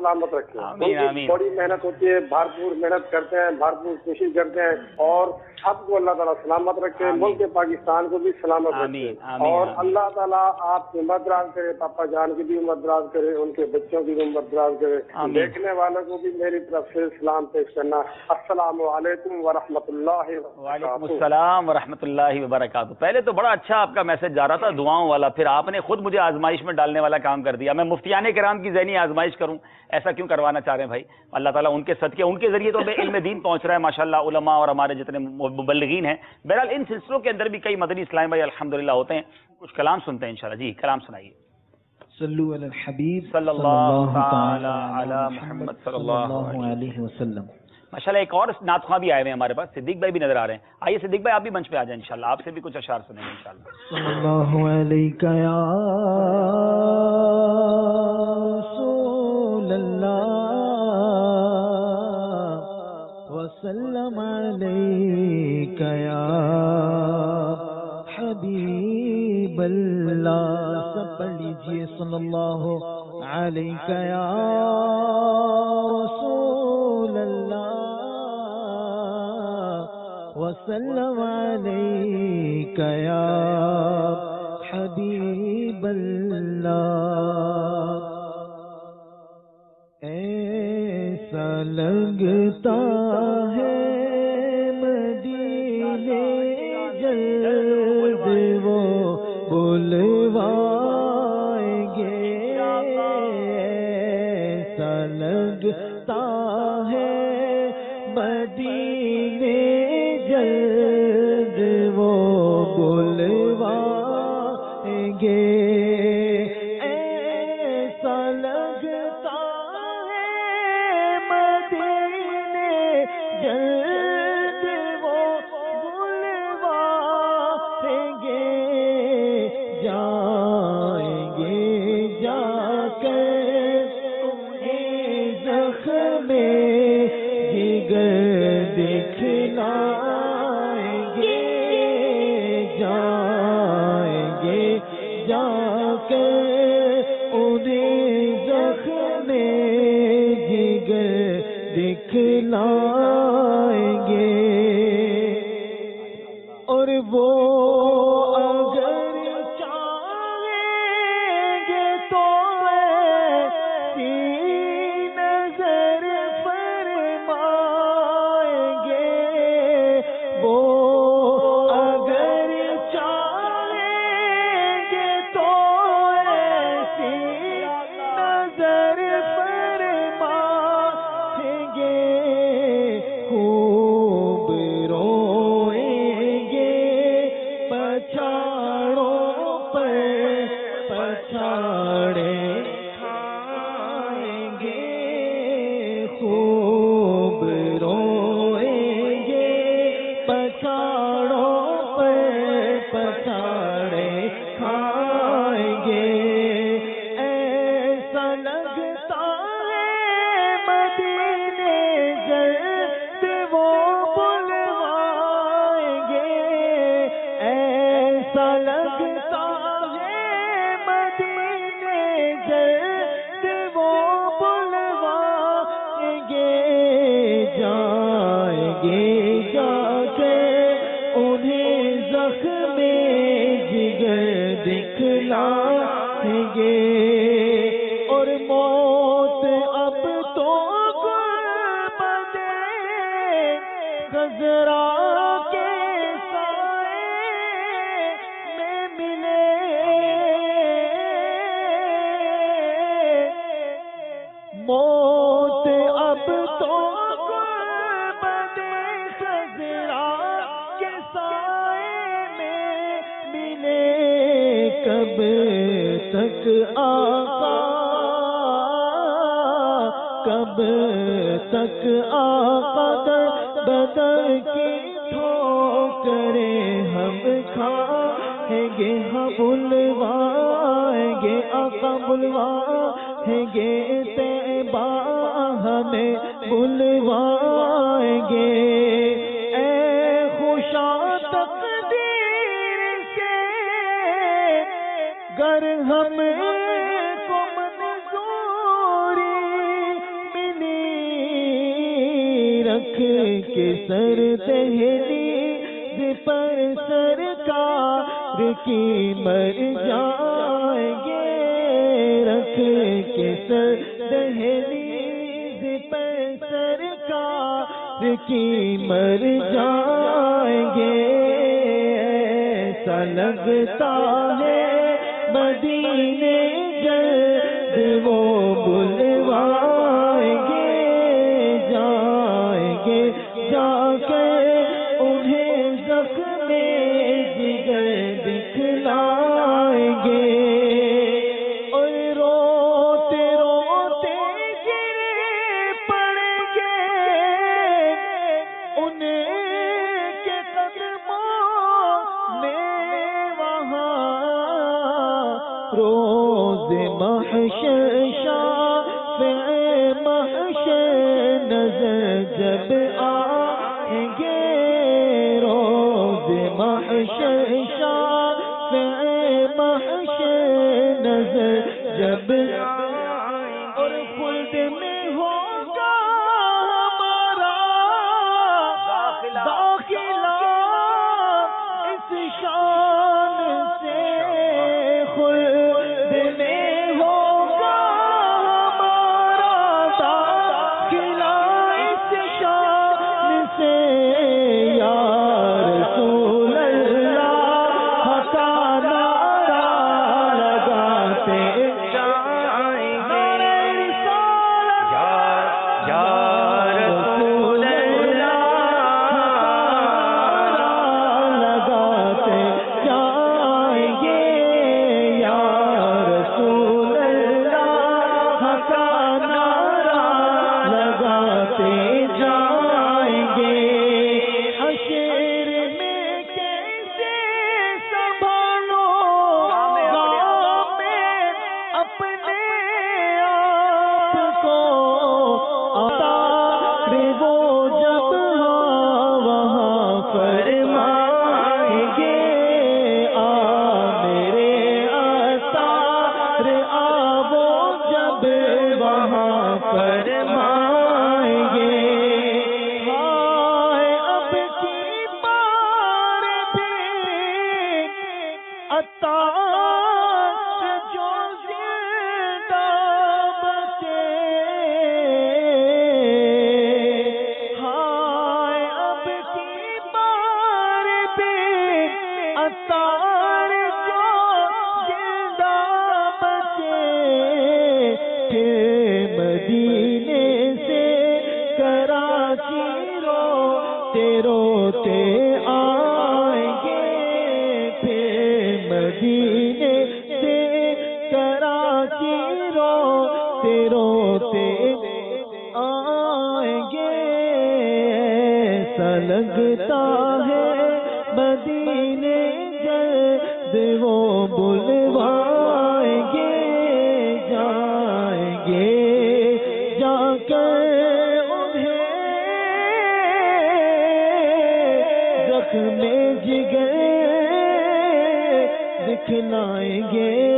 سلامت رکھے. آمین آمین. بڑی محنت ہوتی ہے, بھرپور محنت کرتے ہیں, بھرپور کوشش کرتے ہیں, اور سب کو اللہ تعالیٰ سلامت رکھے, ملک پاکستان کو بھی سلامت رکھے, اور اللہ تعالیٰ آپ کی عمر دراز کرے, پاپا جان کی بھی عمر دراز کرے, ان کے بچوں کی بھی عمر دراز کرے. دیکھنے والوں کو بھی میری طرف سے سلام پیش کرنا. السلام علیکم ورحمۃ اللہ وبرکاتہ. وعلیکم السلام ورحمۃ اللہ وبرکاتہ. پہلے تو بڑا اچھا آپ کا میسج جا رہا تھا دعاؤں والا, پھر آپ نے خود مجھے آزمائش میں ڈالنے والا کام کر دیا. میں مفتیان کرام کی ذہنی آزمائش کروں, ایسا کیوں کروانا چاہ رہے ہیں بھائی؟ اللہ تعالیٰ ان کے صدقے, ان کے ذریعے تو علم دین پہنچ رہا ہے ماشاءاللہ, علماء اور ہمارے جتنے مبلغین ہیں. بہرحال ان سلسلوں کے اندر بھی کئی مدنی اسلام بھائی الحمدللہ ہوتے ہیں. کچھ کلام سنتے ہیں انشاءاللہ. جی کلام سنائیے. صلو علی الحبیب صلی اللہ تعالی علی محمد صلی اللہ علیہ وسلم. ماشاءاللہ ایک اور نعت خواں بھی آئے ہوئے ہیں ہمارے پاس, صدیق بھائی بھی نظر آ رہے ہیں. آئیے صدیق بھائی آپ بھی منچ پہ آ جائیں انشاءاللہ, آپ سے بھی کچھ اشعار سنیں گے انشاءاللہ. صلی اللہ علیہ یا رسول اللہ وسلم علیک یا حبیب اللہ. سب پڑھ لیجئے صلی اللہ علیہ یا رسول اللہ وسلم علیک یا حبیب اللہ. ایسا لگتا ہے مدینے جلد وہ بلوائیں گے. ایسا لگتا ہے مدینے جلد وہ بلوائیں گے. ایسا لگتا ہے مدینے جلد وہ بلوائیں گے. جائیں گے جا کر انہیں زخم جگر دکھلائیں گے. جائیں گے جا کر انہیں زخم جگر دکھلائیں گے. اور وہ اگر چاہیں گے تو ایسی نظر فرمائیں گے. وہ اگر چاہیں گے تو ایسی نظر فرمائیں گے. خوب روئیں گے پچھاڑوں پر پچھاڑے کھائیں گے. خوب روئیں گے پچھاڑوں پر پچھاڑے کھائیں گے. ایسا لگتا ہے مدینے جلد وہ بلوائیں گے. ایسا لگتا ہے مدینے جلد وہ بلوائیں گے. جائیں گے جا کے انہیں زخم جگر دکھلائیں گے. اور موت اب تو غربت خضرا کے سائے میں ملے. موت اب تو غربت خضرا کے سائے میں ملے. کب تک آقا کب تک آقا بدر کی ٹھوکریں ہم کھائیں گے. ہم بلوائیں گے آقا بلوائیں گے. طیبہ ہمیں بلوائیں گے. اے خوشا تقدیر سے گر ہم کو منظوری کے سر دہلیز پر سرکار کی مر جائیں گے، رکھ کے سر دہلیز پر سرکار کی مر جائیں گے۔ ایسا لگتا ہے مدینے جلد وہ بلوائیں گے، جائیں گے جا کر انہیں زخم جگر دکھلائیں گے، اور روتے روتے گرے پڑیں گے انہیں کے قدموں میں وہاں، روز محشر شافع محشر نظر جب آئیں گے، روز محشر شافع محشر نظر جب آئیں گے، اور خلد میں ہوگا ہمارا داخلہ اس شان سے، خلد میں ہوگا ہمارا داخلہ اس شان سے، یا رسول اللہ کا نعرہ لگاتے جائیں گے، یا رسول اللہ لگاتے جائیں گے، یا رسول اللہ کا نعرہ لگاتے جائیں گے۔ حشر میں کیسے سنبھالو غم میں اپنے آپ کو، عطار وہ جب وہاں فرمائیں گے، آ میرے عطار آ وہ جب وہاں فرمائیں گے، ہائے اب کی بار بھی عطار جو زندہ بچے، ہائے اب کی بار بھی عطار جو زندہ بچے، پھر مدینے سے کراچی روتے روتے آئیں گے، پھر مدینے سے کراچی روتے روتے آئیں گے۔ ایسا لگتا ہے مدینے جلد وہ بلوائیں گے، جائیں گے جا کر انہیں زخم جگر دکھلائیں گے۔